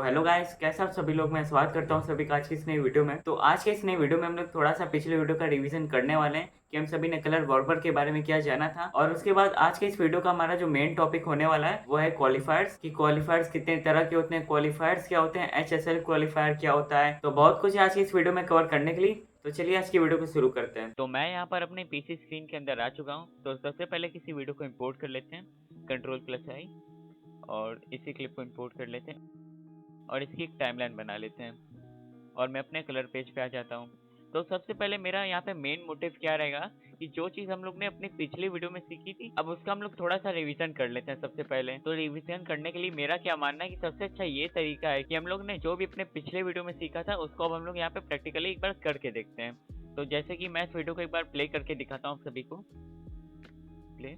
Hello guys, कैसे आप सभी लोग। मैं स्वागत करता हूँ सभी का आज की इस नई वीडियो में। तो आज के इस नई वीडियो में हम लोग थोड़ा सा पिछले वीडियो का रिवीजन करने वाले हैं कि हम सभी ने कलर वॉर्पर के बारे में क्या जाना था। और उसके बाद आज के इस वीडियो का हमारा जो मेन टॉपिक होने वाला है वो है क्वालिफायर्स, कि क्वालिफायर्स कितने तरह के होते हैं, क्वालिफायर्स क्या होते हैं, HSL क्वालिफायर क्या होता है। तो बहुत कुछ है आज की इस वीडियो में कवर करने के लिए। तो चलिए आज की वीडियो को शुरू करते हैं। तो मैं यहाँ पर अपने पीसी स्क्रीन के अंदर आ चुका हूँ। तो सबसे पहले किसी वीडियो को इंपोर्ट कर लेते हैं, Ctrl+I, और इसी क्लिप को इंपोर्ट कर लेते हैं और इसकी एक टाइमलाइन बना लेते हैं और मैं अपने कलर पेज पे आ जाता हूँ। तो सबसे पहले मेरा यहाँ पे मेन मोटिव क्या रहेगा कि जो चीज़ हम लोग ने अपनी पिछली वीडियो में सीखी थी, अब उसका हम लोग थोड़ा सा रिवीजन कर लेते हैं। सबसे पहले तो रिवीजन करने के लिए मेरा क्या मानना है कि सबसे अच्छा ये तरीका है कि हम लोग ने जो भी अपने पिछले वीडियो में सीखा था उसको अब हम लोग यहाँ पे प्रैक्टिकली एक बार करके देखते हैं। तो जैसे कि मैं इस वीडियो को एक बार प्ले करके दिखाता हूँ सभी को। प्ले।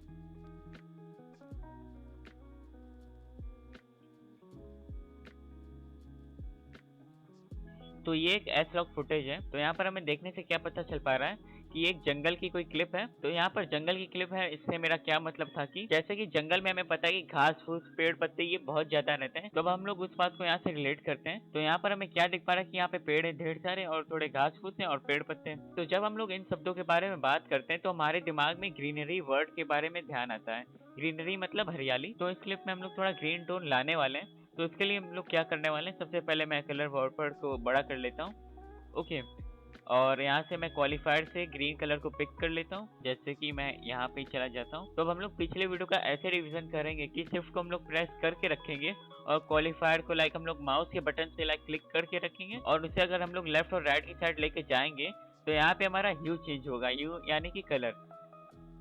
तो ये एक एस लॉग फुटेज है। तो यहाँ पर हमें देखने से क्या पता चल पा रहा है कि एक जंगल की कोई क्लिप है। तो यहाँ पर जंगल की क्लिप है, इससे मेरा क्या मतलब था कि जैसे कि जंगल में हमें पता है कि घास फूस पेड़ पत्ते ये बहुत ज्यादा रहते हैं। तो अब हम लोग उस बात को यहाँ से रिलेट करते हैं। तो यहाँ पर हमें क्या दिख पा रहा है कि यहाँ पे पेड़ है ढेर सारे और थोड़े घास फूस है और पेड़ पत्ते हैं। तो जब हम लोग इन शब्दों के बारे में बात करते हैं तो हमारे दिमाग में ग्रीनरी वर्ड के बारे में ध्यान आता है। ग्रीनरी मतलब हरियाली। तो इस क्लिप में हम लोग थोड़ा ग्रीन टोन लाने वाले हैं। तो इसके लिए हम लोग क्या करने वाले हैं, सबसे पहले मैं कलर वॉलपेपर को बड़ा कर लेता हूँ। ओके। और यहाँ से मैं क्वालिफायर से ग्रीन कलर को पिक कर लेता हूँ, जैसे कि मैं यहाँ पे चला जाता हूँ। तो अब हम लोग पिछले वीडियो का ऐसे रिवीजन करेंगे कि शिफ्ट को हम लोग प्रेस करके रखेंगे और क्वालिफायर को लाइक हम लोग माउस के बटन से लाइक क्लिक करके रखेंगे और उसे अगर हम लोग लेफ्ट और राइट की साइड लेके जाएंगे तो यहाँ पे हमारा ह्यू चेंज होगा, ह्यू यानी कि कलर।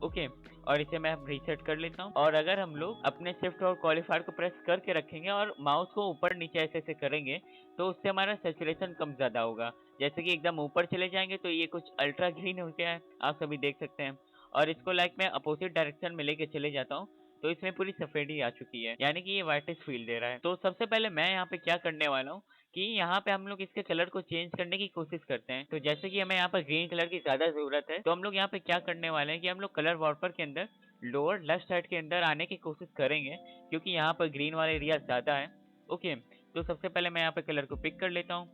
ओके। और इसे मैं रीसेट कर लेता हूँ। और अगर हम लोग अपने शिफ्ट और क्वालिफायर को प्रेस करके रखेंगे और माउस को ऊपर नीचे ऐसे ऐसे करेंगे तो उससे हमारा सेचुरेशन कम ज्यादा होगा। जैसे कि एकदम ऊपर चले जाएंगे तो ये कुछ अल्ट्रा ग्रीन हो गया है, आप सभी देख सकते हैं। और इसको लाइक मैं अपोजिट डायरेक्शन में लेके चले जाता हूँ तो इसमें पूरी सफेदी आ चुकी है, यानी कि ये वाइटिश फील दे रहा है। तो सबसे पहले मैं यहाँ पे क्या करने वाला हूँ कि यहाँ पे हम लोग इसके कलर को चेंज करने की कोशिश करते हैं। तो जैसे कि हमें यहाँ पर ग्रीन कलर की ज्यादा जरूरत है तो हम लोग यहाँ पे क्या करने वाले हैं कि हम लोग कलर वॉलपेपर के अंदर लोअर लेफ्ट साइड के अंदर आने की कोशिश करेंगे, क्योंकि यहाँ पर ग्रीन वाला एरिया ज्यादा है। ओके। तो सबसे पहले मैं यहाँ पे कलर को पिक कर लेता हूँ,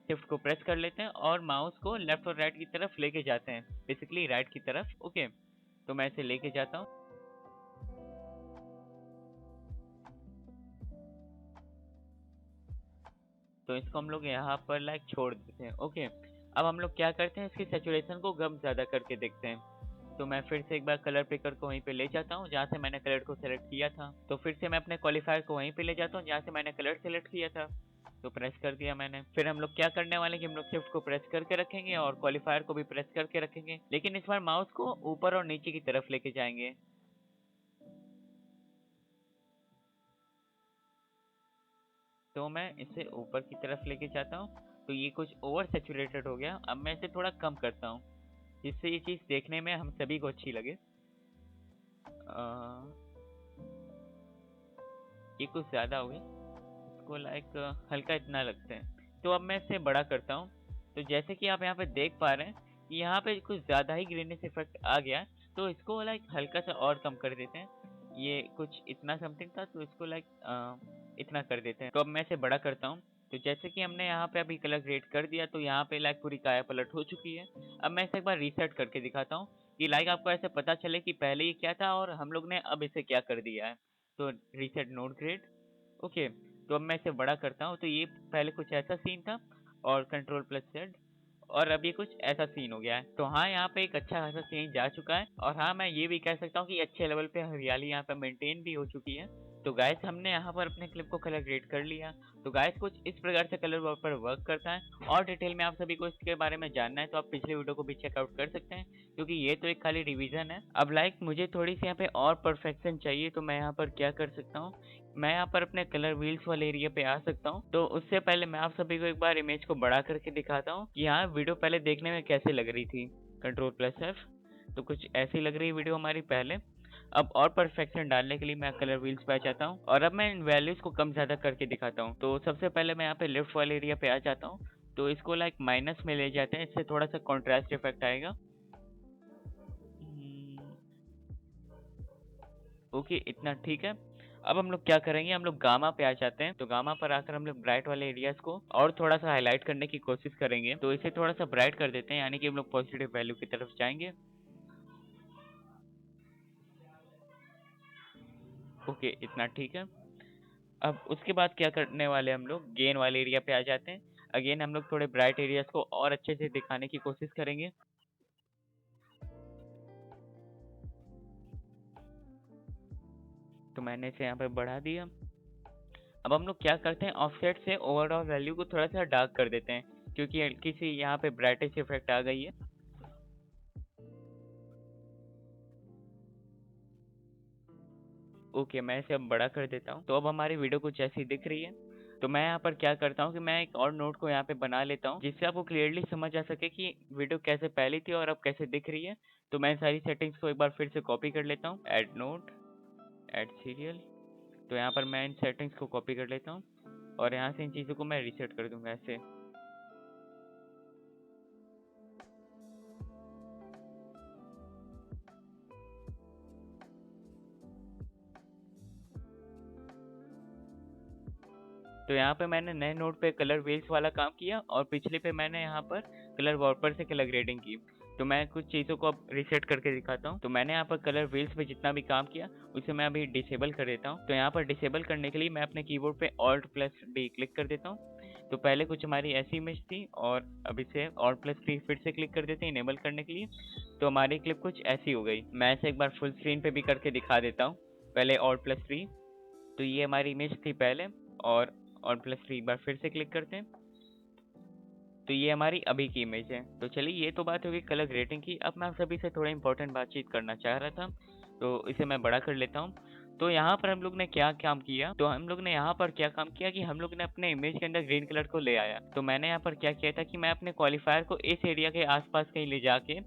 शिफ्ट को प्रेस कर लेते हैं और माउस को लेफ्ट और राइट की तरफ लेके जाते हैं, बेसिकली राइट की तरफ। ओके। तो मैं इसे लेके जाता हूँ। तो इसको हम लोग यहाँ पर लाइक छोड़ देते हैं। ओके। अब हम लोग क्या करते हैं, इसकी सेचुरेशन को कम ज्यादा करके देखते हैं। तो मैं फिर से एक बार कलर पिकर को वहीं पे ले जाता हूँ जहाँ से मैंने कलर को सेलेक्ट किया था। तो फिर से मैं अपने क्वालिफायर को वहीं पे ले जाता हूँ जहाँ से मैंने कलर सेलेक्ट किया था। तो प्रेस कर दिया मैंने। फिर हम लोग क्या करने वाले हैं कि हम लोग शिफ्ट को प्रेस करके रखेंगे और क्वालिफायर को भी प्रेस करके रखेंगे, लेकिन इस बार माउस को ऊपर और नीचे की तरफ लेके जाएंगे। तो मैं इसे ऊपर की तरफ लेके जाता हूँ। तो ये कुछ ओवर सेचुरेटेड हो गया। अब मैं इसे थोड़ा कम करता हूँ जिससे ये चीज देखने में हम सभी को अच्छी लगे। ये कुछ ज्यादा हो गया, इसको लाइक हल्का इतना लगते हैं। तो अब मैं इसे बड़ा करता हूँ। तो जैसे कि आप यहाँ पे देख पा रहे हैं कि यहाँ पे कुछ ज्यादा ही ग्रीनिश इफेक्ट आ गया है। तो इसको लाइक हल्का सा और कम कर देते हैं। ये कुछ इतना समथिंग था तो इसको लाइक इतना कर देते हैं। तो अब मैं इसे बड़ा करता हूँ। तो जैसे कि हमने यहाँ पे अभी कलर ग्रेड कर दिया तो यहाँ पे लाइक पूरी काया पलट हो चुकी है। अब मैं इसे एक बार रीसेट करके दिखाता हूँ कि लाइक आपको ऐसे पता चले कि पहले ये क्या था और हम लोग ने अब इसे क्या कर दिया है। तो रीसेट नोड ग्रेड। ओके। तो अब मैं इसे बड़ा करता हूँ। तो ये पहले कुछ ऐसा सीन था और Ctrl+Z और अब ये कुछ ऐसा सीन हो गया है। तो हाँ, यहाँ पे एक अच्छा खासा सीन जा चुका है और हाँ, मैं ये भी कह सकता हूँ कि अच्छे लेवल पे हरियाली यहाँ पे मेंटेन भी हो चुकी है। तो गाइस, हमने यहाँ पर अपने क्लिप को कलर ग्रेड कर लिया। तो गाइस, कुछ इस प्रकार से कलर पर वर्क करता है और डिटेल में आप सभी को इसके बारे में जानना है तो आप पिछले वीडियो को भी चेकआउट कर सकते हैं, क्योंकि ये तो एक खाली रिवीजन है। अब लाइक मुझे थोड़ी सी यहाँ पे और परफेक्शन चाहिए तो मैं यहाँ पर क्या कर सकता हूँ, मैं यहाँ पर अपने कलर व्हील्स वाले एरिया पे आ सकता हूँ। तो उससे पहले मैं आप सभी को एक बार इमेज को बड़ा करके दिखाता हूँ कि यहाँ वीडियो पहले देखने में कैसे लग रही थी। Ctrl+F। तो कुछ ऐसी लग रही है वीडियो हमारी पहले। अब और परफेक्शन डालने के लिए मैं कलर व्हील्स पे आ जाता हूँ और अब मैं इन वैल्यूज को कम ज्यादा करके दिखाता हूँ। तो सबसे पहले मैं यहाँ पे लेफ्ट वाले एरिया पे आ जाता हूँ। तो इसको लाइक माइनस में ले जाते हैं, इससे थोड़ा सा कॉन्ट्रास्ट इफेक्ट आएगा। ओके, इतना ठीक है। अब हम लोग क्या करेंगे, हम लोग गामा पे आ जाते हैं। तो गामा पर आकर हम लोग ब्राइट वाले एरियाज को और थोड़ा सा हाईलाइट करने की कोशिश करेंगे। तो इसे थोड़ा सा ब्राइट कर देते हैं, यानी कि हम लोग पॉजिटिव वैल्यू की तरफ जाएंगे। ओके, इतना ठीक है। अब उसके बाद क्या करने वाले हम लोग, गेन वाले एरिया पे आ जाते हैं। अगेन हम लोग थोड़े ब्राइट एरियाज को और अच्छे से दिखाने की कोशिश करेंगे। तो मैंने इसे यहाँ पे बढ़ा दिया। अब हम लोग क्या करते हैं, ऑफसेट से ओवरऑल वैल्यू को थोड़ा सा डार्क कर देते हैं, क्योंकि हल्की सी यहाँ पे ब्राइटेस्ट इफेक्ट आ गई है। ओके, मैं इसे अब बड़ा कर देता हूँ। तो अब हमारी वीडियो कुछ ऐसी दिख रही है। तो मैं यहाँ पर क्या करता हूँ कि मैं एक और नोट को यहाँ पे बना लेता हूँ, जिससे आपको क्लियरली समझ आ सके कि वीडियो कैसे पहले थी और अब कैसे दिख रही है। तो मैं सारी सेटिंग्स को एक बार फिर से कॉपी कर लेता हूँ, ऐड नोट, ऐड सीरियल। तो यहाँ पर मैं इन सेटिंग्स को कॉपी कर लेता हूँ और यहाँ से इन चीज़ों को मैं रीसेट कर दूंगा ऐसे। तो यहाँ पे मैंने नए नोड पे कलर व्हील्स वाला काम किया और पिछले पे मैंने यहाँ पर कलर वॉर्पर से कलर ग्रेडिंग की। तो मैं कुछ चीज़ों को अब रीसेट करके दिखाता हूँ। तो मैंने यहाँ पर कलर व्हील्स पे जितना भी काम किया उसे मैं अभी डिसेबल कर देता हूँ। तो यहाँ पर डिसेबल करने के लिए मैं अपने कीबोर्ड पे Alt+D क्लिक कर देता हूँ। तो पहले कुछ हमारी ऐसी इमेज थी और अब इसे Alt+D फिर से क्लिक कर देते हैं इनेबल करने के लिए। तो हमारी क्लिप कुछ ऐसी हो गई। मैं इसे एक बार फुल स्क्रीन पे भी करके दिखा देता हूँ। पहले Alt+D, तो ये हमारी इमेज थी पहले, और +3 एक बार फिर से क्लिक करते हैं। तो ये हमारी अभी की इमेज है। तो चलिए, ये तो बात होगी कलर ग्रेडिंग की। अब मैं आप सभी से थोड़ा इंपॉर्टेंट बातचीत करना चाह रहा था, तो इसे मैं बड़ा कर लेता हूँ। तो यहाँ पर हम लोग ने क्या काम किया, तो हम लोग ने यहाँ पर क्या काम किया कि हम लोग ने अपने इमेज के अंदर ग्रीन कलर को ले आया। तो मैंने यहाँ पर क्या किया था कि मैं अपने क्वालिफायर को इस एरिया के आसपास कहीं ले जाके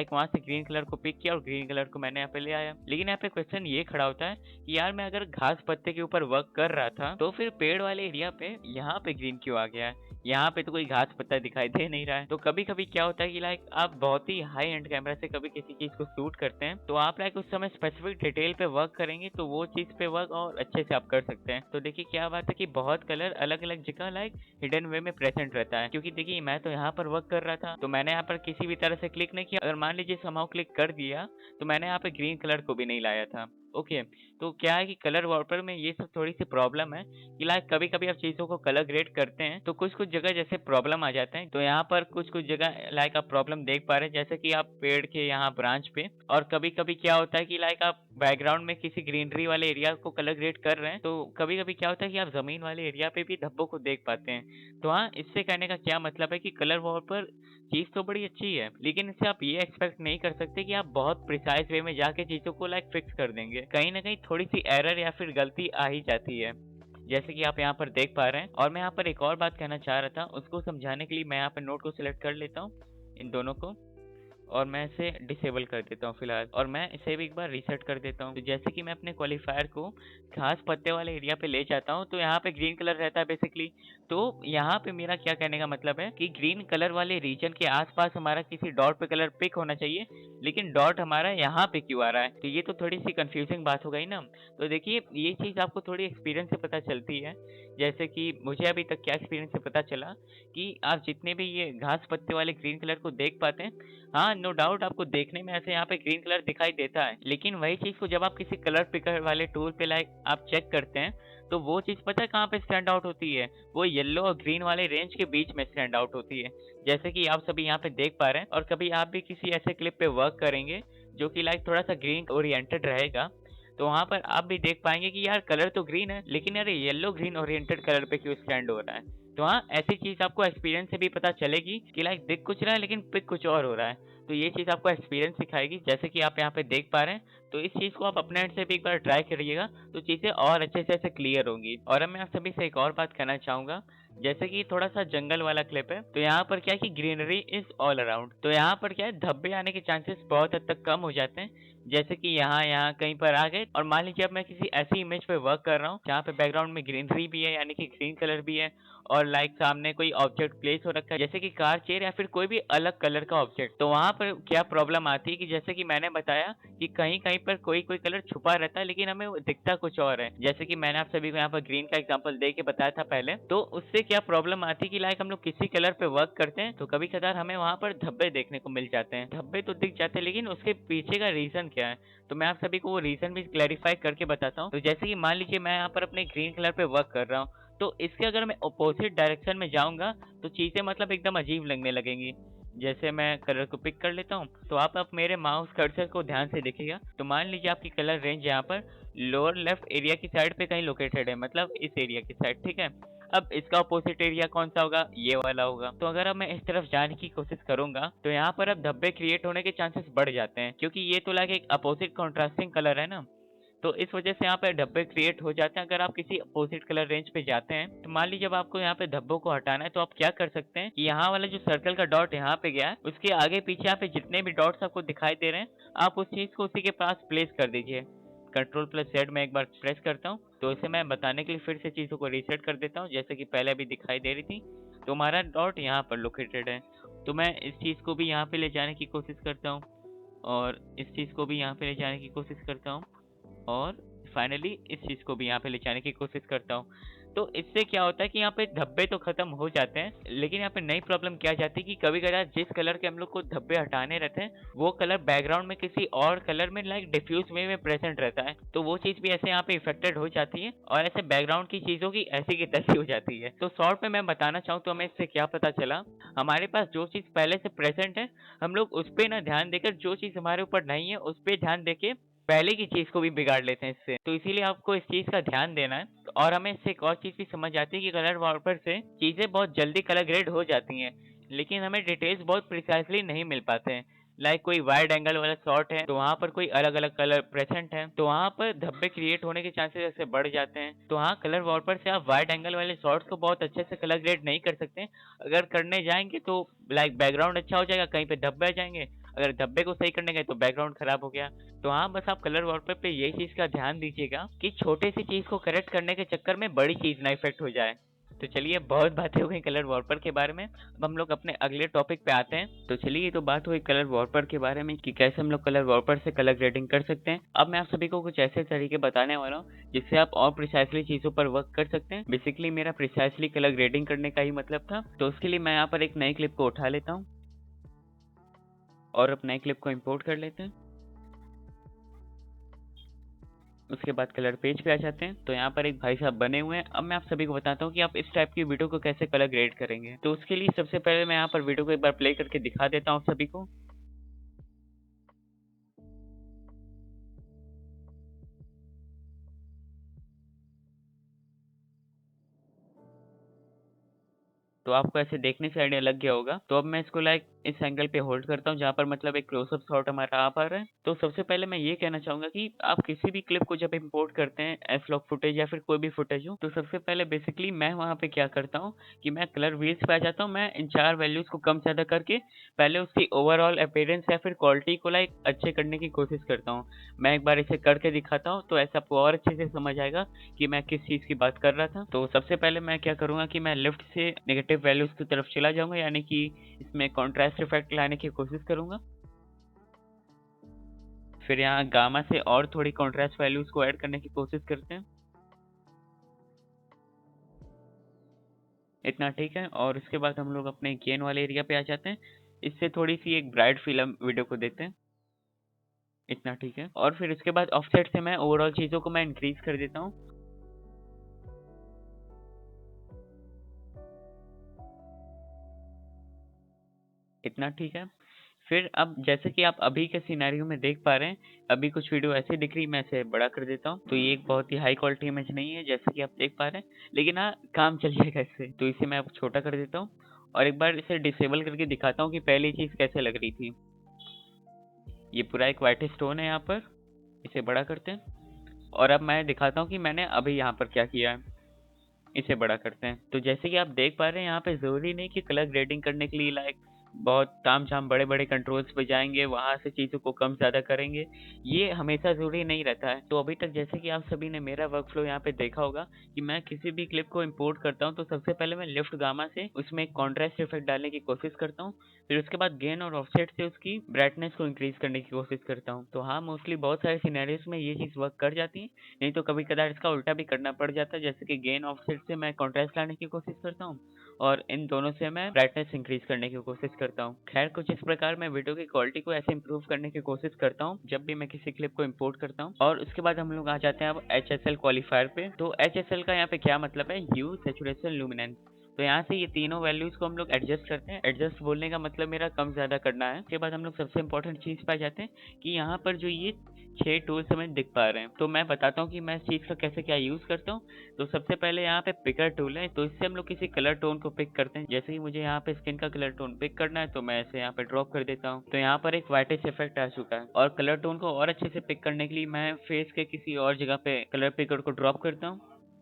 वहाँ से ग्रीन कलर को पिक किया और ग्रीन कलर को मैंने यहाँ पे ले आया। लेकिन यहाँ पे क्वेश्चन ये खड़ा होता है कि यार मैं अगर घास पत्ते के ऊपर वर्क कर रहा था तो फिर पेड़ वाले एरिया पे यहाँ पे ग्रीन क्यों आ गया है? यहाँ पे तो कोई घास पत्ता दिखाई दे नहीं रहा है। तो कभी कभी क्या होता है कि आप बहुत ही हाई एंड कैमरा से कभी किसी चीज को शूट करते हैं, तो आप उस समय स्पेसिफिक डिटेल पे वर्क करेंगे तो वो चीज पे वर्क और अच्छे से आप कर सकते हैं। तो देखिए क्या बात है कि बहुत कलर अलग अलग जगह हिडन वे में प्रेजेंट रहता है। क्योंकि देखिए मैं तो यहाँ पर वर्क कर रहा था, तो मैंने यहाँ पर किसी भी तरह से क्लिक नहीं किया। अगर मान लीजिए समाउ क्लिक कर दिया तो मैंने यहाँ पे ग्रीन कलर को भी नहीं लाया था। ओके, तो क्या है कि कलर वॉर्पर में ये सब थोड़ी सी प्रॉब्लम है कि कभी कभी आप चीजों को कलर ग्रेड करते हैं तो कुछ कुछ जगह जैसे प्रॉब्लम आ जाते हैं। तो यहाँ पर कुछ कुछ जगह आप प्रॉब्लम देख पा रहे हैं, जैसे कि आप पेड़ के यहाँ ब्रांच पे, और कभी कभी क्या होता है कि आप बैकग्राउंड में किसी ग्रीनरी वाले एरिया को कलर ग्रेड कर रहे हैं, तो कभी कभी क्या होता है कि आप जमीन वाले एरिया पे भी धब्बों को देख पाते हैं। तो हाँ, इससे कहने का क्या मतलब है कि कलर वॉर्पर चीज तो बड़ी अच्छी है, लेकिन इससे आप ये एक्सपेक्ट नहीं कर सकते कि आप बहुत प्रिसाइज वे में जाके चीजों को फिक्स कर देंगे। कहीं ना कहीं थोड़ी सी एरर या फिर गलती आ ही जाती है, जैसे कि आप यहाँ पर देख पा रहे हैं। और मैं यहाँ पर एक और बात कहना चाह रहा था, उसको समझाने के लिए मैं यहाँ पर नोट को सिलेक्ट कर लेता हूँ, इन दोनों को, और मैं इसे डिसेबल कर देता हूँ फिलहाल, और मैं इसे भी एक बार रीसेट कर देता हूँ। तो जैसे कि मैं अपने क्वालिफायर को घास पत्ते वाले एरिया पे ले जाता हूँ तो यहाँ पे ग्रीन कलर रहता है बेसिकली। तो यहाँ पे मेरा क्या कहने का मतलब है कि ग्रीन कलर वाले रीजन के आसपास हमारा किसी डॉट पे कलर पिक होना चाहिए, लेकिन डॉट हमारा यहाँ पे क्यों आ रहा है? तो ये तो थोड़ी सी कंफ्यूजिंग बात हो गई ना। तो देखिए, ये चीज आपको थोड़ी एक्सपीरियंस से पता चलती है। जैसे कि मुझे अभी तक क्या एक्सपीरियंस से पता चला कि आप जितने भी ये घास पत्ते वाले ग्रीन कलर को देख पाते हैं, हाँ नो डाउट आपको देखने में ऐसे यहाँ पे ग्रीन कलर दिखाई देता है, लेकिन वही चीज को जब आप किसी कलर पिकर वाले टूल पे आप चेक करते हैं तो वो चीज पता है कहाँ पे स्टैंड आउट होती है? वो येलो और ग्रीन वाले रेंज के बीच में स्टैंड आउट होती है, जैसे कि आप सभी यहाँ पे देख पा रहे हैं। और कभी आप भी किसी ऐसे क्लिप पे वर्क करेंगे जो कि थोड़ा सा ग्रीन ओरिएंटेड रहेगा, तो वहां पर आप भी देख पाएंगे कि यार कलर तो ग्रीन है, लेकिन यार येलो ग्रीन ओरिएंटेड कलर पे क्यों स्टैंड हो रहा है? तो हाँ, ऐसी चीज आपको एक्सपीरियंस से भी पता चलेगी कि दिख कुछ रहा है लेकिन पिक कुछ और हो रहा है। तो ये चीज आपको एक्सपीरियंस सिखाएगी, जैसे कि आप यहाँ पे देख पा रहे हैं। तो इस चीज को आप अपने एंड से भी एक बार ट्राई करिएगा, तो चीजें और अच्छे से ऐसे क्लियर होंगी। और अब मैं आप सभी से एक और बात कहना चाहूंगा, जैसे कि थोड़ा सा जंगल वाला क्लिप है, तो यहाँ पर क्या है कि ग्रीनरी इज ऑल अराउंड। तो यहाँ पर क्या है, धब्बे आने के चांसेस बहुत हद तक कम हो जाते हैं। जैसे कि यहाँ यहाँ कहीं पर आ गए, और मान लीजिए अब मैं किसी ऐसी इमेज पे वर्क कर रहा हूँ जहाँ पे बैकग्राउंड में ग्रीनरी भी है, यानी कि ग्रीन कलर भी है, और सामने कोई ऑब्जेक्ट प्लेस हो रखा है जैसे कि कार, चेयर या फिर कोई भी अलग कलर का ऑब्जेक्ट। तो वहां पर क्या प्रॉब्लम आती है कि जैसे कि मैंने बताया कि कहीं कहीं पर कोई कोई कलर छुपा रहता है लेकिन हमें वो दिखता कुछ और है। जैसे कि मैंने आप सभी को यहाँ पर ग्रीन का एग्जांपल दे के बताया था पहले, तो उससे क्या प्रॉब्लम आती है कि लाइक हम लोग किसी कलर पे वर्क करते हैं तो कभी कदार हमें वहां पर धब्बे देखने को मिल जाते हैं। धब्बे तो दिख जाते हैं लेकिन उसके पीछे का रीजन क्या है, तो मैं आप सभी को वो रीजन भी क्लैरिफाई करके बताता हूँ। तो जैसे कि मान लीजिए मैं यहाँ पर अपने ग्रीन कलर पे वर्क कर रहा हूँ, तो इसके अगर मैं अपोजिट डायरेक्शन में जाऊंगा तो चीजें मतलब एकदम अजीब लगने लगेंगी। जैसे मैं कलर को पिक कर लेता हूँ, तो आप मेरे माउस कर्सर को ध्यान से देखिएगा। तो मान लीजिए आपकी कलर रेंज यहाँ पर लोअर लेफ्ट एरिया की साइड पे कहीं लोकेटेड है, मतलब इस एरिया की साइड, ठीक है। अब इसका अपोजिट एरिया कौन सा होगा, ये वाला होगा। तो अगर अब मैं इस तरफ जाने की कोशिश करूंगा तो यहाँ पर अब धब्बे क्रिएट होने के चांसेस बढ़ जाते हैं, क्योंकि ये तो लाइक एक अपोजिट कॉन्ट्रास्टिंग कलर है ना। तो इस वजह से यहाँ पे धब्बे क्रिएट हो जाते हैं अगर आप किसी अपोजिट कलर रेंज पे जाते हैं। तो मान लीजिए जब आपको यहाँ पे धब्बों को हटाना है तो आप क्या कर सकते हैं कि यहाँ वाला जो सर्कल का डॉट यहाँ पे गया है उसके आगे पीछे यहाँ पे जितने भी डॉट्स आपको दिखाई दे रहे हैं, आप उस चीज को उसी के पास प्लेस कर दीजिए। Ctrl+Z में एक बार प्रेस करता हूँ तो इसे मैं बताने के लिए फिर से चीजों को रीसेट कर देता हूँ, जैसे कि पहले भी दिखाई दे रही थी। तो हमारा डॉट यहाँ पर लोकेटेड है, तो मैं इस चीज को भी यहाँ पे ले जाने की कोशिश करता हूँ और इस चीज को भी यहाँ पे ले जाने की कोशिश करता हूँ और फाइनली इस चीज को भी यहाँ पे ले जाने की कोशिश करता हूँ। तो इससे क्या होता है कि यहाँ पे धब्बे तो खत्म हो जाते हैं, लेकिन यहाँ पे नई प्रॉब्लम क्या आ जाती है कि कभी कभार जिस कलर के हम लोग को धब्बे हटाने रहते हैं वो कलर बैकग्राउंड में किसी और कलर में लाइक डिफ्यूज वे में प्रेजेंट रहता है, तो वो चीज भी ऐसे यहाँ पे इफेक्टेड हो जाती है और ऐसे बैकग्राउंड की चीजों की ऐसी की तैसी हो जाती है। तो शॉर्ट में मैं बताना चाहूँ तो हमें इससे क्या पता चला, हमारे पास जो चीज पहले से प्रेजेंट है हम लोग उस पर ना ध्यान देकर जो चीज हमारे ऊपर नहीं है उस पर ध्यान देके पहले की चीज को भी बिगाड़ लेते हैं इससे। तो इसीलिए आपको इस चीज का ध्यान देना है। और हमें इससे एक और चीज भी समझ आती है कि कलर वॉलपेपर से चीजें बहुत जल्दी कलर ग्रेड हो जाती हैं, लेकिन हमें डिटेल्स बहुत प्रिसाइसली नहीं मिल पाते हैं। लाइक कोई वाइड एंगल वाला शॉट है तो वहां पर कोई अलग अलग कलर प्रेजेंट है, तो वहां पर धब्बे क्रिएट होने के चांसेस ऐसे बढ़ जाते हैं। तो हाँ, कलर वॉलपेपर से आप वाइड एंगल वाले शॉट्स को बहुत अच्छे से कलर ग्रेड नहीं कर सकते। अगर करने जाएंगे तो लाइक बैकग्राउंड अच्छा हो जाएगा, कहीं पे धब्बे आ जाएंगे, अगर धब्बे को सही करने गए तो बैकग्राउंड खराब हो गया। तो हाँ, बस आप कलर वॉलपेपर पे यही चीज का ध्यान दीजिएगा कि छोटे सी चीज को करेक्ट करने के चक्कर में बड़ी चीज ना इफेक्ट हो जाए। तो चलिए, बहुत बातें हो गई कलर वॉलपेपर के बारे में, अब हम लोग अपने अगले टॉपिक पे आते हैं। तो चलिए, ये तो बात हुई कलर वॉलपेपर के बारे में कि कैसे हम लोग कलर वॉलपेपर से कलर ग्रेडिंग कर सकते हैं। अब मैं आप सभी को कुछ ऐसे तरीके बताने वाला हूँ जिससे आप और प्रिसाइसली चीजों पर वर्क कर सकते हैं। बेसिकली मेरा प्रिसाइसली कलर ग्रेडिंग करने का ही मतलब था। तो उसके लिए मैं यहाँ पर एक नई क्लिप को उठा लेता हूँ और अपने क्लिप को इंपोर्ट कर लेते हैं। उसके बाद कलर पेज पे आ जाते हैं। तो यहाँ पर एक भाई साहब बने हुए हैं। अब मैं आप सभी को बताता हूँ कि आप इस टाइप की वीडियो को कैसे कलर ग्रेड करेंगे। तो उसके लिए सबसे पहले मैं यहाँ पर वीडियो को एक बार प्ले करके दिखा देता हूँ सभी को। तो आपको ऐसे देखने से आइडिया लग गया होगा। तो अब मैं इसको लाइक इस एंगल पे होल्ड करता हूँ जहाँ पर मतलब एक क्लोजअप शॉट हमारा आ पा रहा है। तो सबसे पहले मैं ये कहना चाहूंगा कि आप किसी भी क्लिप को जब इंपोर्ट करते हैं, एफ-लॉग फुटेज या फिर कोई भी फुटेज हो, तो सबसे पहले बेसिकली मैं वहाँ पे क्या करता हूँ कि मैं कलर व्हील्स पे आ जाता हूँ। मैं इन 4 वैल्यूज को कम ज्यादा करके पहले उसकी ओवरऑल अपीयरेंस या फिर क्वालिटी को लाइक अच्छे करने की कोशिश करता हूँ। मैं एक बार इसे करके दिखाता हूँ तो ऐसा आपको और अच्छे से समझ आएगा कि मैं किस चीज की बात कर रहा था। तो सबसे पहले मैं क्या करूंगा कि मैं लेफ्ट से नेगेटिव वैल्यूज की तरफ चला जाऊंगा, यानी कि इसमें कॉन्ट्रास्ट इफेक्ट लाने की कोशिश करूंगा। फिर यहाँ गामा से और थोड़ी कॉन्ट्रास्ट वैल्यूज को ऐड करने की कोशिश करते हैं। इतना ठीक है। और उसके बाद हम लोग अपने गेन वाले एरिया पे आ जाते हैं। इससे थोड़ी सी एक ब्राइट फिल्म वीडियो को देते हैं। इतना ठीक है। और फिर उसके बाद ऑफसेट से मैं ओवरऑल चीजों को मैं इंक्रीज कर देता हूँ। इतना ठीक है। फिर अब जैसे कि आप अभी के सिनेरियो में देख पा रहे हैं, अभी कुछ वीडियो ऐसे दिख रही, मैं इसे बड़ा कर देता हूँ। तो ये एक बहुत ही हाई क्वालिटी इमेज नहीं है जैसे कि आप देख पा रहे हैं, लेकिन हाँ, काम चल जाएगा इससे। तो इसे मैं अब छोटा कर देता हूँ और एक बार इसे डिसेबल करके दिखाता हूँ कि पहली चीज कैसे लग रही थी। ये पूरा एक व्हाइट स्टोन है यहाँ पर। इसे बड़ा करते हैं और अब मैं दिखाता हूँ कि मैंने अभी यहाँ पर क्या किया है। इसे बड़ा करते हैं। तो जैसे कि आप देख पा रहे हैं, यहाँ पे जरूरी नहीं कि कलर ग्रेडिंग करने के लिए लाइक बहुत तामझाम बड़े-बड़े कंट्रोल्स पे जाएँगे, वहाँ से चीज़ों को कम ज़्यादा करेंगे, ये हमेशा ज़रूरी नहीं रहता है। तो अभी तक जैसे कि आप सभी ने मेरा वर्कफ़्लो यहाँ पे देखा होगा कि मैं किसी भी क्लिप को इम्पोर्ट करता हूँ, तो सबसे पहले मैं लेफ्ट गामा से उसमें एक कॉन्ट्रास्ट इफ़ेक्ट डालने की कोशिश करता हूँ। फिर उसके बाद गेन और ऑफसेट से उसकी ब्राइटनेस को इंक्रीज़ करने की कोशिश करता हूँ। तो हाँ, मोस्टली बहुत सारे सिनेरियोज़ में ये चीज़ वर्क कर जाती है, नहीं तो कभी-कभार इसका उल्टा भी करना पड़ जाता है, जैसे कि गेन ऑफसेट से मैं कॉन्ट्रास्ट लाने की कोशिश करता हूँ और इन दोनों से मैं ब्राइटनेस इंक्रीज़ करने की कोशिश करता हूँ। ख़ैर कुछ इस प्रकार मैं वीडियो की क्वालिटी को ऐसे इम्प्रूव करने की कोशिश करता हूँ, जब भी मैं किसी क्लिप को इम्पोर्ट करता हूँ। और उसके बाद हम लोग आ जाते हैं अब HSL क्वालीफायर पे। तो HSL का यहाँ पे क्या मतलब है? ह्यू, सैचुरेशन, लुमिनेंस। तो यहाँ से ये तीनों वैल्यूज़ को हम लोग एडजस्ट करते हैं। एडजस्ट बोलने का मतलब मेरा कम ज़्यादा करना है। उसके बाद हम लोग सबसे इम्पोर्टेंट चीज़ पे आ जाते हैं कि यहाँ पर जो ये 6 टूल्स हमें दिख पा रहे हैं। तो मैं बताता हूँ कि मैं इस चीज़ का कैसे क्या यूज़ करता हूँ। तो सबसे पहले यहाँ पे पिकर टूल है, तो इससे हम लोग किसी कलर टोन को पिक करते हैं। जैसे कि मुझे यहाँ पे स्किन का कलर टोन पिक करना है, तो मैं इसे यहाँ पे ड्रॉप कर देता हूँ। तो यहाँ पर एक व्हाइटिश इफेक्ट आ चुका है और कलर टोन को और अच्छे से पिक करने के लिए मैं फेस के किसी और जगह पे कलर पिकर को ड्रॉप करता हूँ।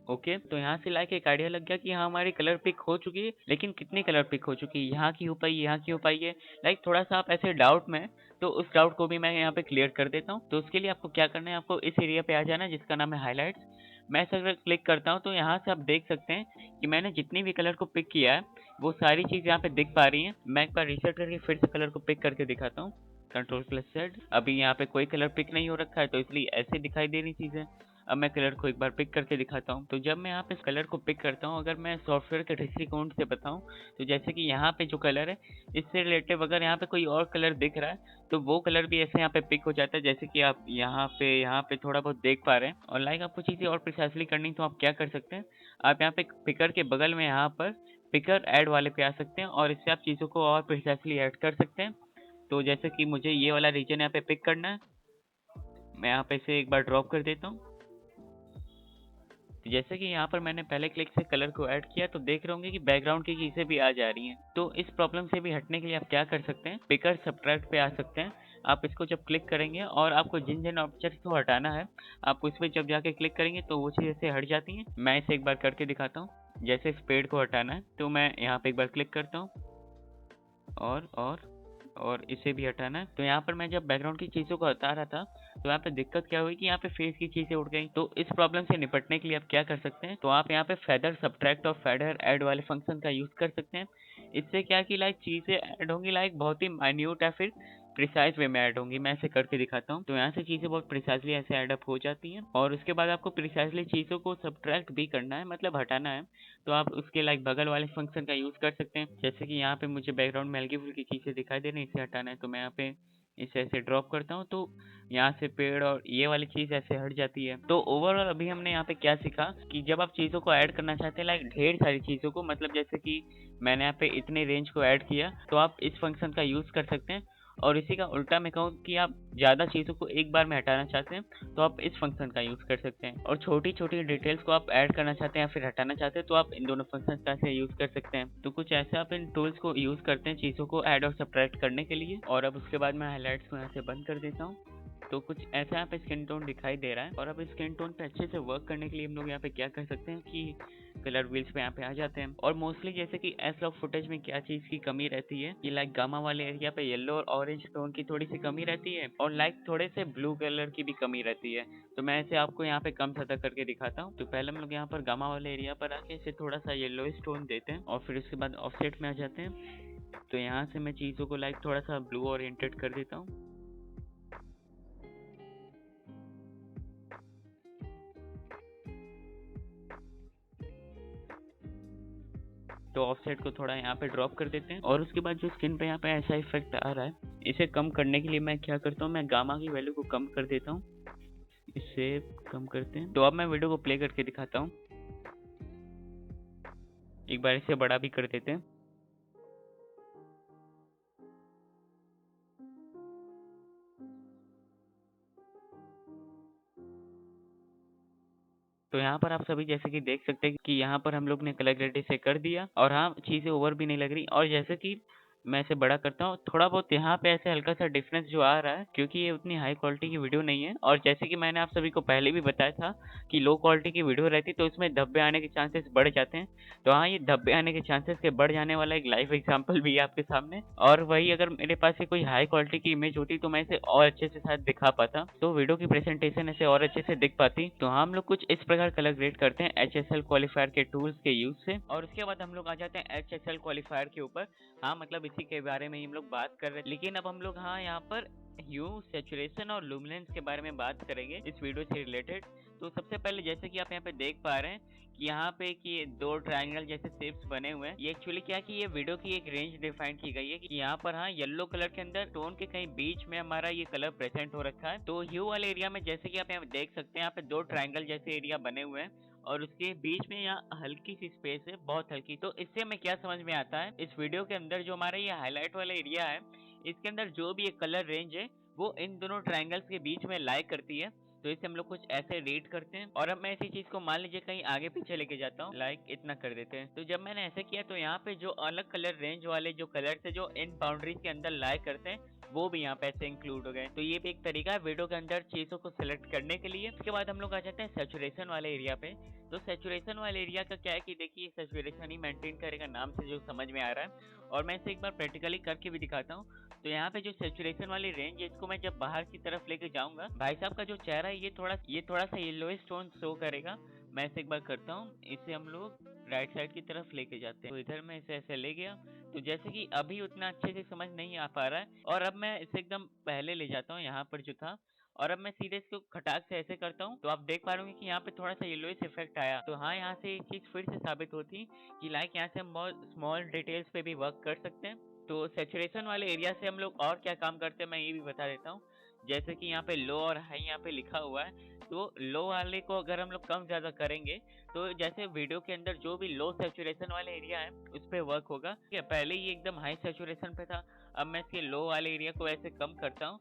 ओके, तो यहाँ से लाइक एक आइडिया लग गया कि हाँ हमारी कलर पिक हो चुकी है, लेकिन कितनी कलर पिक हो चुकी है, यहाँ की हो पाई, यहाँ की हो पाई है। लाइक थोड़ा सा आप ऐसे डाउट में, तो उस डाउट को भी मैं यहाँ पे क्लियर कर देता हूँ। तो उसके लिए आपको क्या करना है, आपको इस एरिया पे आ जाना है जिसका नाम है हाईलाइट्स। मैं इसे अगर क्लिक करता हूँ तो यहाँ से आप देख सकते हैं कि मैंने जितनी भी कलर को पिक किया है वो सारी चीज़ यहाँ पे दिख पा रही हैं। मैं एक बार रीसेट करके फिर से कलर को पिक करके दिखाता हूँ। Ctrl+Z। अभी यहाँ पे कोई कलर पिक नहीं हो रखा है, तो इसलिए ऐसे दिखाई दे रही चीज़ें। अब मैं कलर को एक बार पिक करके दिखाता हूँ। तो जब मैं यहाँ पे इस कलर को पिक करता हूँ, अगर मैं सॉफ्टवेयर के दृष्टिकोण से बताऊँ, तो जैसे कि यहाँ पे जो कलर है, इससे रिलेटिव अगर यहाँ पे कोई और कलर दिख रहा है, तो वो कलर भी ऐसे यहाँ पे पिक हो जाता है, जैसे कि आप यहाँ पे थोड़ा बहुत देख पा रहे हैं। और लाइक आपको चीज़ें और प्रिसाइजली करनी, तो आप क्या कर सकते हैं, आप यहाँ पे पिकर के बगल में यहाँ पर पिकर ऐड वाले पे आ सकते हैं और इससे आप चीज़ों को और प्रिसाइजली ऐड कर सकते हैं। तो जैसे कि मुझे ये वाला रीजन यहाँ पे पिक करना है, मैं यहाँ पे इसे एक बार ड्रॉप कर देता हूँ। तो जैसे कि यहाँ पर मैंने पहले क्लिक से कलर को ऐड किया, तो देख रहे होंगे कि बैकग्राउंड की चीज़ें भी आ जा रही हैं। तो इस प्रॉब्लम से भी हटने के लिए आप क्या कर सकते हैं, पिकर सब्ट्रैक्ट पे आ सकते हैं। आप इसको जब क्लिक करेंगे और आपको जिन जिन ऑब्जेक्ट्स को हटाना है, आप उस पर जब जाके क्लिक करेंगे तो वो चीज़ें से हट जाती हैं। मैं इसे एक बार करके दिखाता हूँ। जैसे इस पेड़ को हटाना है, तो मैं यहाँ पे एक बार क्लिक करता हूँ और इसे भी हटाना है। तो यहाँ पर मैं जब बैकग्राउंड की चीज़ों को हटा रहा था, तो यहाँ पे दिक्कत क्या हुई कि यहाँ पे फेस की चीज़ें उड़ गई। तो इस प्रॉब्लम से निपटने के लिए आप क्या कर सकते हैं, तो आप यहाँ पे फेदर सब्ट्रैक्ट और फेदर ऐड वाले फंक्शन का यूज़ कर सकते हैं। इससे क्या कि लाइक चीज़ें ऐड होंगी, लाइक बहुत ही माइन्यूट या फिर प्रिसाइज वे में ऐड होंगी। मैं ऐसे करके दिखाता हूँ। तो यहाँ से चीज़ें बहुत प्रिसाइजली ऐसे ऐड अप हो जाती हैं और उसके बाद आपको प्रिसाइजली चीज़ों को सब्ट्रैक्ट भी करना है, मतलब हटाना है। तो आप उसके लाइक बगल वाले फंक्शन का यूज़ कर सकते हैं। जैसे कि यहाँ पे मुझे बैकग्राउंड में हल्की फुल्की चीज़ें दिखाई दे रही हैं, इसे हटाना है, तो मैं यहाँ पे इसे ऐसे ड्रॉप करता हूँ, तो यहाँ से पेड़ और ये वाली चीज़ ऐसे हट जाती है। तो ओवरऑल अभी हमने यहाँ पे क्या सीखा कि जब आप चीज़ों को ऐड करना चाहते हैं, लाइक ढेर सारी चीज़ों को, मतलब जैसे कि मैंने यहाँ पे इतने रेंज को ऐड किया, तो आप इस फंक्शन का यूज़ कर सकते हैं। और इसी का उल्टा मैं कहूँ कि आप ज़्यादा चीज़ों को एक बार में हटाना चाहते हैं, तो आप इस फंक्शन का यूज़ कर सकते हैं। और छोटी-छोटी डिटेल्स को आप ऐड करना चाहते हैं या फिर हटाना चाहते हैं, तो आप इन दोनों फंक्शंस का से यूज़ कर सकते हैं। तो कुछ ऐसा आप इन टूल्स को यूज़ करते हैं चीज़ों को ऐड और सब्ट्रैक्ट करने के लिए। और अब उसके बाद मैं हाइलाइट्स को यहाँ से बंद कर देता हूँ। तो कुछ ऐसा यहाँ पे स्किन टोन दिखाई दे रहा है। और अब स्किन टोन पे अच्छे से वर्क करने के लिए हम लोग यहाँ पे क्या कर सकते हैं कि कलर व्हील्स पे यहाँ पे आ जाते हैं। और मोस्टली जैसे कि एस लॉग फुटेज में क्या चीज़ की कमी रहती है कि लाइक गामा वाले एरिया पे येलो और ऑरेंज टोन की थोड़ी सी कमी रहती है और लाइक थोड़े से ब्लू कलर की भी कमी रहती है। तो मैं इसे आपको यहाँ पे कम ज़्यादा करके दिखाता हूँ। तो पहले हम लोग यहाँ पर गामा वाले एरिया पर आके इसे थोड़ा सा येलोइश टोन देते हैं और फिर उसके बाद ऑफसेट में आ जाते हैं। तो यहाँ से मैं चीज़ों को लाइक थोड़ा सा ब्लू ओरिएंटेड कर देता हूँ। तो ऑफसेट को थोड़ा यहाँ पे ड्रॉप कर देते हैं और उसके बाद जो स्किन पे यहाँ पे ऐसा इफेक्ट आ रहा है, इसे कम करने के लिए मैं क्या करता हूँ, मैं गामा की वैल्यू को कम कर देता हूँ। इसे कम करते हैं। तो अब मैं वीडियो को प्ले करके दिखाता हूँ। एक बार इसे बड़ा भी कर देते हैं। तो यहाँ पर आप सभी जैसे कि देख सकते हैं कि यहाँ पर हम लोग ने कलर ग्रेडिंग से कर दिया और हाँ चीज़ें ओवर भी नहीं लग रही। और जैसे कि मैं इसे बड़ा करता हूँ। थोड़ा बहुत यहाँ पे ऐसे हल्का सा डिफरेंस जो आ रहा है, क्योंकि ये उतनी हाई क्वालिटी की वीडियो नहीं है, और जैसे कि मैंने आप सभी को पहले भी बताया था कि लो क्वालिटी की वीडियो रहती तो उसमें धब्बे आने के चांसेस बढ़ जाते हैं। तो हाँ, ये धब्बे आने के चांसेस के बढ़ जाने वाला एक लाइव एग्जाम्पल भी है आपके सामने। और वही अगर मेरे पास ये कोई हाई क्वालिटी की इमेज होती तो मैं इसे और अच्छे से शायद दिखा पाता, तो वीडियो की प्रेजेंटेशन ऐसे और अच्छे से दिख पाती। तो हम लोग कुछ इस प्रकार कलर ग्रेड करते हैं HSL क्वालिफायर के टूल्स के यूज से, और उसके बाद हम लोग आ जाते हैं HSL क्वालिफायर के ऊपर। हाँ, मतलब इसी के बारे में ही हम लोग बात कर रहे हैं, लेकिन अब हम लोग हाँ यहाँ पर ह्यू, सैचुरेशन और लुमिनेंस के बारे में बात करेंगे इस वीडियो से रिलेटेड। तो सबसे पहले जैसे कि आप यहाँ पे देख पा रहे हैं कि यहाँ पे कि दो ट्रायंगल जैसे शेप्स बने हुए हैं। ये एक्चुअली क्या है कि ये वीडियो की एक रेंज डिफाइन की गई है कि यहाँ पर हाँ येलो कलर के अंदर टोन के कहीं बीच में हमारा ये कलर प्रेजेंट हो रखा है। तो ह्यू वाले एरिया में जैसे कि आप यहाँ देख सकते हैं, यहाँ पे दो ट्रायंगल जैसे एरिया बने हुए हैं और उसके बीच में यहाँ हल्की सी स्पेस है, बहुत हल्की। तो इससे हमें क्या समझ में आता है, इस वीडियो के अंदर जो हमारा ये हाईलाइट वाला एरिया है, इसके अंदर जो भी ये कलर रेंज है वो इन दोनों ट्रायंगल्स के बीच में लाई करती है। तो इसे हम लोग कुछ ऐसे रीड करते हैं, और अब मैं इसी चीज को मान लीजिए कहीं आगे पीछे लेके जाता हूँ, लाइक इतना कर देते हैं। तो जब मैंने ऐसे किया तो यहाँ पे जो अलग कलर रेंज वाले जो कलर थे जो इन बाउंड्रीज के अंदर लाई करते हैं, वो भी यहाँ पे ऐसे इंक्लूड हो गए। तो ये भी एक तरीका है वीडियो के अंदर चीजों को सिलेक्ट करने के लिए। उसके बाद हम लोग आ जाते हैं सैचुरेशन वाले एरिया पे। तो सैचुरेशन वाले एरिया का क्या है कि देखिए सैचुरेशन ही मेंटेन करेगा, नाम से जो समझ में आ रहा है, और मैं इसे एक बार प्रैक्टिकली करके भी दिखाता हूँ। तो यहाँ पे जो सैचुरेशन वाली रेंज है, इसको मैं जब बाहर की तरफ लेके जाऊंगा, भाई साहब का जो चेहरा है ये थोड़ा सा येलोइश टोन शो करेगा। मैं इसे एक बार करता हूँ, इसे हम लोग राइट साइड की तरफ लेके जाते हैं। तो इधर मैं इसे ऐसे ले गया, तो जैसे कि अभी उतना अच्छे से समझ नहीं आ पा रहा है, और अब मैं इसे एकदम पहले ले जाता हूँ यहाँ पर जो था, और अब मैं सीधे इसको खटाक से ऐसे करता हूँ, तो आप देख पा रहे होंगे कि यहाँ पे थोड़ा सा येलोइश इफेक्ट आया। तो हाँ, यहाँ से एक चीज फिर से साबित होती कि लाइक यहाँ से हम बहुत स्मॉल डिटेल्स पे भी वर्क कर सकते हैं। तो सैचुरेशन वाले एरिया से हम लोग और क्या काम करते हैं मैं ये भी बता देता हूँ। जैसे कि यहाँ पे लो और हाई यहाँ पे लिखा हुआ है, तो लो वाले को अगर हम लोग कम ज्यादा करेंगे, तो जैसे वीडियो के अंदर जो भी लो सैचुरेशन वाले एरिया है उस पे वर्क होगा। ठीक है, पहले ये एकदम हाई सैचुरेशन पे था, अब मैं इसके लो वाले एरिया को ऐसे कम करता हूँ,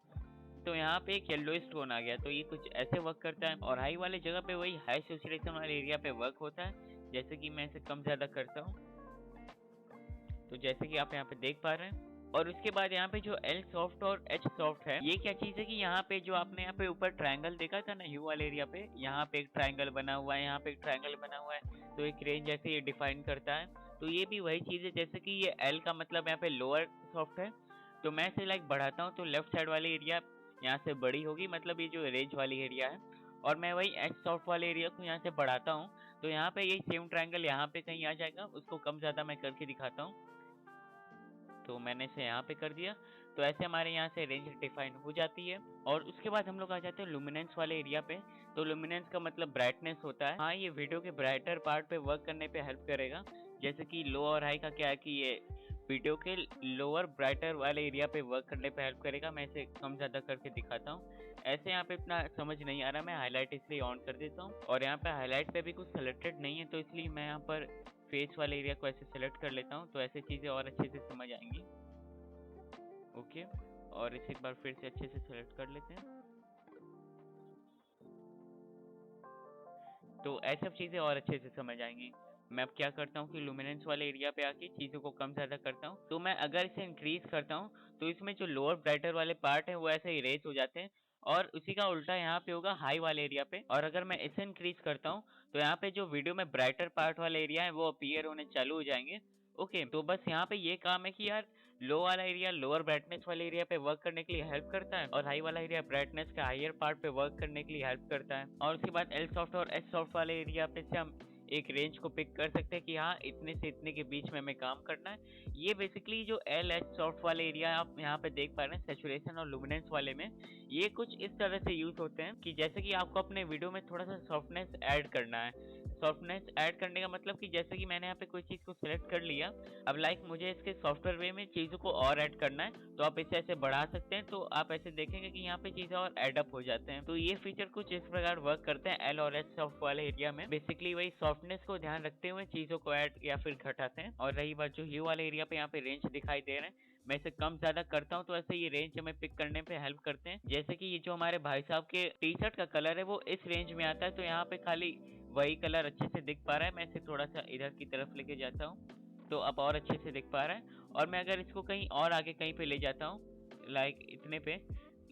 तो यहाँ पे एक येलोइश टोन आ गया। तो ये कुछ ऐसे वर्क करता है, और हाई वाले जगह पे वही हाई सैचुरेशन वाले एरिया पे वर्क होता है। जैसे कि मैं इसे कम ज्यादा करता हूँ, तो जैसे कि आप यहाँ पे देख पा रहे हैं। और उसके बाद यहाँ पे जो L सॉफ्ट और H सॉफ्ट है, ये क्या चीज है कि यहाँ पे जो आपने यहाँ पे ऊपर ट्रायंगल देखा था ना ह्यू वाले एरिया पे, यहाँ पे एक ट्रायंगल बना हुआ है, यहाँ पे एक ट्रायंगल बना हुआ है, तो एक रेंज जैसे ये डिफाइन करता है। तो ये भी वही चीज है, जैसे कि ये L का मतलब यहाँ पे लोअर सॉफ्ट है, तो मैं इसे लाइक बढ़ाता हूँ तो लेफ्ट साइड वाली एरिया यहाँ से बड़ी होगी, मतलब ये जो रेंज वाली एरिया है। और मैं वही H सॉफ्ट वाले एरिया को यहाँ से बढ़ाता हूँ, तो यहाँ पे यही सेम ट्रायंगल यहाँ पे कहीं आ जाएगा, उसको कम ज्यादा मैं करके दिखाता हूँ। तो मैंने इसे यहाँ पे कर दिया, तो ऐसे हमारे यहाँ से रेंज डिफाइन हो जाती है। और उसके बाद हम लोग आ जाते हैं लुमिनेंस वाले एरिया पे। तो लुमिनेंस का मतलब ब्राइटनेस होता है। हाँ, ये वीडियो के ब्राइटर पार्ट पे वर्क करने पे हेल्प करेगा। जैसे कि लो और हाई का क्या है कि ये वीडियो के लोअर ब्राइटर वाले एरिया पे वर्क करने पे हेल्प करेगा। मैं इसे कम ज्यादा करके दिखाता हूँ। ऐसे यहाँ पे इतना समझ नहीं आ रहा, मैं हाईलाइट इसलिए ऑन कर देता हूँ, और यहाँ पे हाईलाइट पे भी कुछ सेलेक्टेड नहीं है, तो इसलिए मैं यहाँ पर फेस वाले एरिया को ऐसे सेलेक्ट कर लेता हूँ, तो ऐसे चीजें और अच्छे से समझ आएंगी। ओके, और इसे एक बार फिर से अच्छे से सेलेक्ट कर लेते हैं। तो ऐसी सब चीजें और अच्छे से समझ आएंगी। मैं अब क्या करता हूँ कि लुमिनेंस वाले एरिया पे आके चीजों को कम ज्यादा करता हूँ। तो मैं अगर इसे इंक्रीज करता हूँ तो इसमें जो लोअर ब्राइटर वाले पार्ट है वो ऐसे इरेज हो जाते हैं, और उसी का उल्टा यहाँ पे होगा हाई वाले एरिया पे। और अगर मैं इसे इंक्रीज करता हूँ तो यहाँ पे जो वीडियो में ब्राइटर पार्ट वाले एरिया है वो अपीयर होने चालू हो जाएंगे। ओके, तो बस यहाँ पे ये काम है कि यार लो वाला एरिया लोअर ब्राइटनेस वाले एरिया पे वर्क करने के लिए हेल्प करता है, और हाई वाला एरिया ब्राइटनेस के हायर पार्ट पे वर्क करने के लिए हेल्प करता है। और उसके बाद एल सॉफ्ट और एच सॉफ्ट वाले एरिया पे से हम एक रेंज को पिक कर सकते हैं कि हाँ इतने से इतने के बीच में हमें काम करना है। ये बेसिकली जो एल एच सॉफ्ट वाले एरिया आप यहाँ पे देख पा रहे हैं सैचुरेशन और लुमिनेंस वाले में, ये कुछ इस तरह से यूज होते हैं कि जैसे कि आपको अपने वीडियो में थोड़ा सा सॉफ्टनेस ऐड करना है। सॉफ्टनेस ऐड करने का मतलब कि जैसे कि मैंने यहाँ पे कोई चीज को सिलेक्ट कर लिया, अब लाइक मुझे इसके सॉफ्टवेयर वे में चीजों को और ऐड करना है, तो आप इसे ऐसे बढ़ा सकते हैं, तो आप ऐसे देखेंगे कि यहाँ पे चीजें और एडअप हो जाते हैं। तो ये फीचर कुछ इस प्रकार वर्क करते हैं एल और एच सॉफ्ट वाले एरिया में। बेसिकली वही सॉफ्टनेस को ध्यान रखते हुए चीजों को ऐड या फिर घटाते हैं। और रही बात जो ह्यू वाले एरिया पे यहाँ पे रेंज दिखाई दे रहे हैं, मैं इसे कम ज्यादा करता हूँ तो ऐसे ये रेंज हमें पिक करने पे हेल्प करते हैं। जैसे कि ये जो हमारे भाई साहब के टी शर्ट का कलर है वो इस रेंज में आता है, तो यहाँ पे खाली वही कलर अच्छे से दिख पा रहा है। मैं इसे थोड़ा सा इधर की तरफ लेके जाता हूँ, तो अब और अच्छे से दिख पा रहा है। और मैं अगर इसको कहीं और आगे कहीं पे ले जाता हूँ लाइक इतने पे,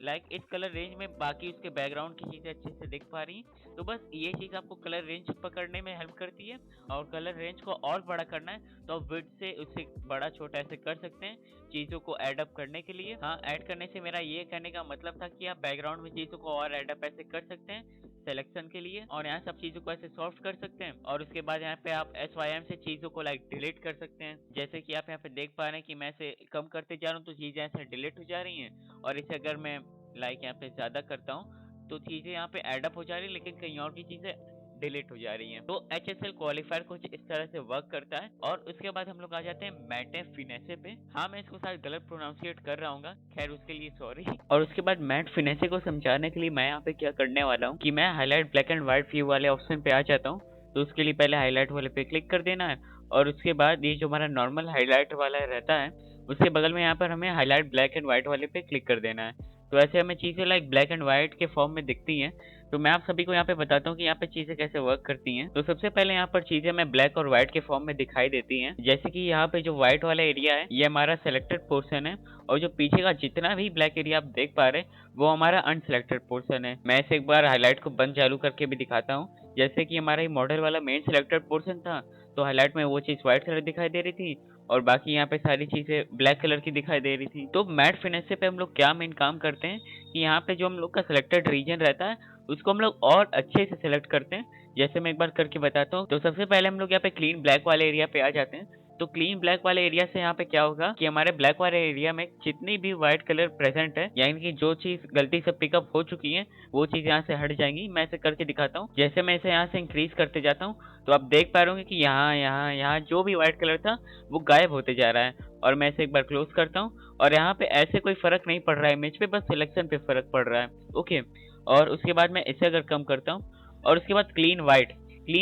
लाइक इस कलर रेंज में बाकी उसके बैकग्राउंड की चीज़ें अच्छे से दिख पा रही हैं। तो बस ये चीज़ आपको कलर रेंज पकड़ने में हेल्प करती है। और कलर रेंज को और बड़ा करना है तो आप विड्थ से उससे बड़ा छोटा ऐसे कर सकते हैं चीज़ों को ऐड अप करने के लिए। हाँ, ऐड करने से मेरा ये कहने का मतलब था कि आप बैकग्राउंड में चीज़ों को और ऐड अप ऐसे कर सकते हैं सिलेक्शन के लिए, और यहाँ सब चीज़ों को ऐसे सॉफ्ट कर सकते हैं। और उसके बाद यहाँ पे आप SYM से चीज़ों को लाइक डिलीट कर सकते हैं। जैसे कि आप यहाँ पे देख पा रहे हैं कि मैं इसे कम करते जा रहा हूँ तो चीज़ें ऐसे डिलीट हो जा रही हैं, और इसे अगर मैं लाइक यहाँ पे ज़्यादा करता हूँ तो चीज़ें यहाँ पे एड अप हो जा रही है, लेकिन कहीं और की चीज़ें डिलीट हो जा रही हैं। तो HSL क्वालिफायर कुछ इस तरह से वर्क करता है। और उसके बाद हम लोग आ जाते हैं मैटे फिनेसे पे। हाँ, मैं इसको शायद गलत प्रोनाउंसिएट कर रहा हूँ, खैर उसके लिए सॉरी। और उसके बाद मैट फिनेसे को समझाने के लिए मैं यहाँ पे क्या करने वाला हूँ कि मैं highlight black and white view वाले ऑप्शन पे आ जाता हूँ। तो उसके लिए पहले हाईलाइट वाले पे क्लिक कर देना है, और उसके बाद ये जो हमारा नॉर्मल हाईलाइट वाला रहता है उसके बगल में यहाँ पर हमें हाईलाइट ब्लैक एंड व्हाइट वाले पे क्लिक कर देना है। तो ऐसे हमें चीज़ें लाइक ब्लैक एंड व्हाइट के फॉर्म में दिखती हैं। तो मैं आप सभी को यहाँ पे बताता हूँ कि यहाँ पे चीज़ें कैसे वर्क करती हैं। तो सबसे पहले यहाँ पर चीज़ें हमें ब्लैक और व्हाइट के फॉर्म में दिखाई देती हैं। जैसे कि यहाँ पे जो व्हाइट वाला एरिया है ये हमारा सेलेक्टेड पोर्शन है, और जो पीछे का जितना भी ब्लैक एरिया आप देख पा रहे हैं वो हमारा अनसेलेक्टेड पोर्शन है। मैं इसे एक बार हाईलाइट को बंद चालू करके भी दिखाता हूँ। जैसे कि हमारा ये मॉडल वाला मेन सेलेक्टेड पोर्शन था, तो हाईलाइट में वो चीज़ व्हाइट कलर दिखाई दे रही थी और बाकी यहाँ पे सारी चीज़ें ब्लैक कलर की दिखाई दे रही थी। तो मैट फिनेसे पे हम लोग क्या मेन काम करते हैं कि यहाँ पे जो हम लोग का सिलेक्टेड रीजन रहता है उसको हम लोग और अच्छे से सिलेक्ट करते हैं। जैसे मैं एक बार करके बताता हूँ। तो सबसे पहले हम लोग यहाँ पे क्लीन ब्लैक वाले एरिया पे आ जाते हैं। तो क्लीन ब्लैक वाले एरिया से यहाँ पे क्या होगा कि हमारे ब्लैक वाले एरिया में जितनी भी व्हाइट कलर प्रेजेंट है, यानी कि जो चीज गलती से पिकअप हो चुकी है वो चीज यहाँ से हट जाएंगी। मैं इसे करके दिखाता हूँ। जैसे मैं इसे यहाँ से इंक्रीज करते जाता हूँ तो आप देख पा रहे होंगे कि यहाँ यहाँ यहाँ जो भी व्हाइट कलर था वो गायब होते जा रहा है। और मैं इसे एक बार क्लोज करता हूँ, और यहाँ पे ऐसे कोई फर्क नहीं पड़ रहा है इमेज पे, बस सिलेक्शन पे फर्क पड़ रहा है। ओके, और उसके बाद मैं इसे अगर कम करता हूँ, और उसके बाद क्लीन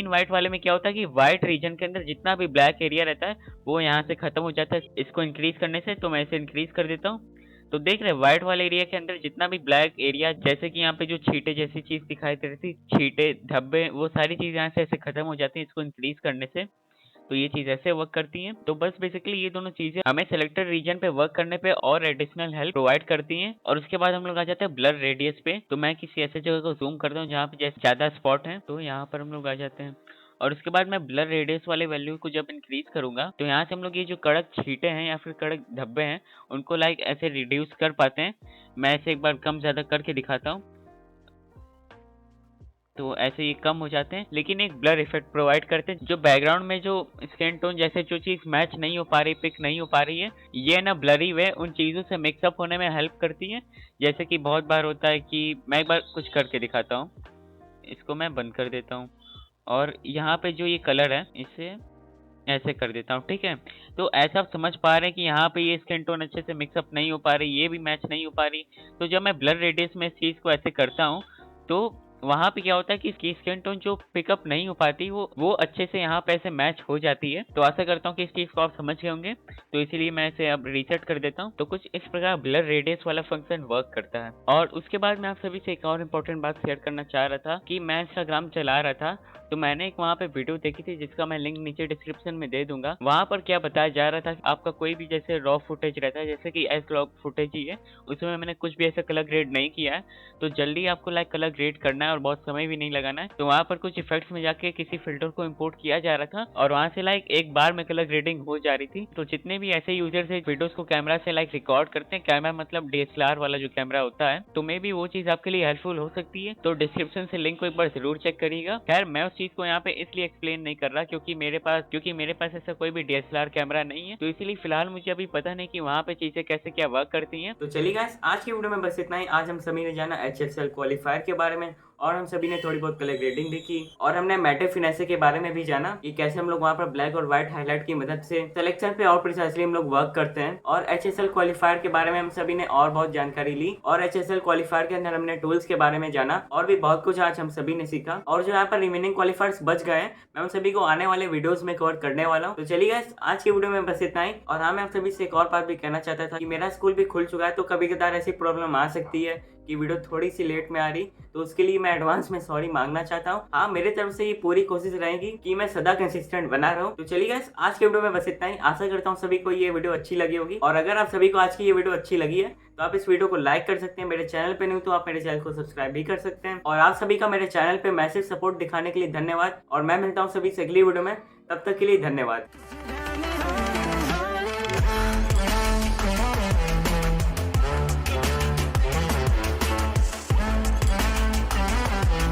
व्हाइट वाले में क्या होता है कि व्हाइट रीजन के अंदर जितना भी ब्लैक एरिया रहता है वो यहाँ से खत्म हो जाता है इसको इंक्रीज करने से। तो मैं इसे इंक्रीज कर देता हूँ। तो देख रहे हैं व्हाइट वाले एरिया के अंदर जितना भी ब्लैक एरिया, जैसे कि यहाँ पे जो छींटे जैसी चीज दिखाई दे रही थी, छींटे धब्बे, वो सारी चीज यहाँ से ऐसे खत्म हो जाती है इसको इंक्रीज करने से। तो ये चीज ऐसे वर्क करती हैं। तो बस बेसिकली ये दोनों चीजें हमें सिलेक्टेड रीजन पे वर्क करने पे और एडिशनल हेल्प प्रोवाइड करती हैं। और उसके बाद हम लोग आ जाते हैं ब्लर रेडियस पे। तो मैं किसी ऐसे जगह को जूम करता हूँ जहाँ पे जैसे ज्यादा स्पॉट है, तो यहाँ पर हम लोग आ जाते हैं। और उसके बाद मैं ब्लर रेडियस वाले वैल्यू को जब इंक्रीज करूंगा तो यहाँ से हम लोग ये जो कड़क छींटे हैं या फिर कड़क धब्बे हैं उनको लाइक ऐसे रिड्यूस कर पाते हैं। मैं ऐसे एक बार कम ज्यादा करके दिखाता हूँ। तो ऐसे ये कम हो जाते हैं, लेकिन एक ब्लर इफेक्ट प्रोवाइड करते हैं। जो बैकग्राउंड में जो स्किन टोन जैसे जो चीज मैच नहीं हो पा रही, पिक नहीं हो पा रही है, ये ना ब्लरी वे उन चीजों से मिक्सअप होने में हेल्प करती है। जैसे कि बहुत बार होता है कि मैं एक बार कुछ करके दिखाता हूँ। इसको मैं बंद कर देता हूँ, और यहाँ पे जो ये कलर है इसे ऐसे कर देता हूँ, ठीक है। तो ऐसा आप समझ पा रहे हैं कि यहाँ पे ये स्किन टोन अच्छे से मिक्सअप नहीं हो पा रही, ये भी मैच नहीं हो पा रही। तो जब मैं ब्लर रेडियस में इस चीज को ऐसे करता हूँ तो वहां पे क्या होता है कि इसकी स्किन टोन जो पिकअप नहीं हो पाती वो अच्छे से यहाँ पे ऐसे मैच हो जाती है। तो आशा करता हूँ कि इस चीज को आप समझ गए होंगे। तो इसीलिए मैं इसे अब रीसेट कर देता हूँ। तो कुछ इस प्रकार ब्लर रेडियस वाला फंक्शन वर्क करता है। और उसके बाद मैं आप सभी से एक और इम्पोर्टेंट बात शेयर करना चाह रहा था कि मैं इंस्टाग्राम चला रहा था, तो मैंने एक वहाँ पे वीडियो देखी थी जिसका मैं लिंक नीचे डिस्क्रिप्शन में दे दूंगा। वहाँ पर क्या बताया जा रहा था कि आपका कोई भी जैसे रॉ फुटेज रहता है, जैसे कि एस लॉग फुटेज ही है, उसमें मैंने कुछ भी ऐसा कलर ग्रेड नहीं किया है। तो जल्दी आपको लाइक कलर ग्रेड करना है और बहुत समय भी नहीं लगाना है। तो वहाँ पर कुछ इफेक्ट्स में जाके किसी फिल्टर को इम्पोर्ट किया जा रहा था और वहाँ से लाइक एक बार में कलर ग्रेडिंग हो जा रही थी। तो जितने भी ऐसे यूजर्स है वीडियोस को कैमरा से लाइक रिकॉर्ड करते हैं, कैमरा मतलब DSLR वाला जो कैमरा होता है, तो मे भी वो चीज आपके लिए हेल्पफुल हो सकती है। तो डिस्क्रिप्शन से लिंक को एक बार जरूर चेक करिएगा। खैर मैं उस चीज को यहाँ पे इसलिए एक्सप्लेन नहीं कर रहा क्योंकि मेरे पास ऐसा कोई भी DSLR कैमरा नहीं है। तो इसीलिए फिलहाल मुझे अभी पता नहीं कि वहाँ पे चीजें कैसे क्या वर्क करती हैं। तो चलिए गाइस, आज की वीडियो में बस इतना ही। आज हम सभी ने जाना HSL क्वालिफायर के बारे में, और हम सभी ने थोड़ी बहुत कलर ग्रेडिंग भी की, और हमने मैटे फिनेसे के बारे में भी जाना कि कैसे हम लोग वहाँ पर ब्लैक और व्हाइट हाईलाइट की मदद से सिलेक्शन पे और प्रिसाइसली हम लोग वर्क करते हैं। और HSL क्वालिफायर के बारे में हम सभी ने और बहुत जानकारी ली, और HSL क्वालिफायर के अंदर हमने टूल्स के बारे में जाना, और भी बहुत कुछ आज हम सभी ने सीखा। और जो यहाँ पर रिमेनिंग क्वालिफायर्स बच गए हैं मैं उन सभी को आने वाले वीडियोस में कवर करने वाला हूँ। तो चलिए गाइस, आज की वीडियो में बस इतना ही। और हाँ, मैं आप सभी से एक और बात भी कहना चाहता था कि मेरा स्कूल भी खुल चुका है, तो कभी कदार ऐसी प्रॉब्लम आ सकती है कि वीडियो थोड़ी सी लेट में आ रही, तो उसके लिए मैं एडवांस में सॉरी मांगना चाहता हूँ। हाँ, मेरे तरफ से ये पूरी कोशिश रहेगी कि मैं सदा कंसिस्टेंट बना रहा हूँ। तो चलिए गाइस, आज के वीडियो में बस इतना ही। आशा करता हूँ सभी को ये वीडियो अच्छी लगी होगी, और अगर आप सभी को आज की ये वीडियो अच्छी लगी है तो आप इस वीडियो को लाइक कर सकते हैं। मेरे चैनल पे नहीं हो तो आप मेरे चैनल को सब्सक्राइब भी कर सकते हैं। और आप सभी का मेरे चैनल पे मैसेज सपोर्ट दिखाने के लिए धन्यवाद, और मैं मिलता हूँ सभी से अगली वीडियो में। तब तक के लिए धन्यवाद।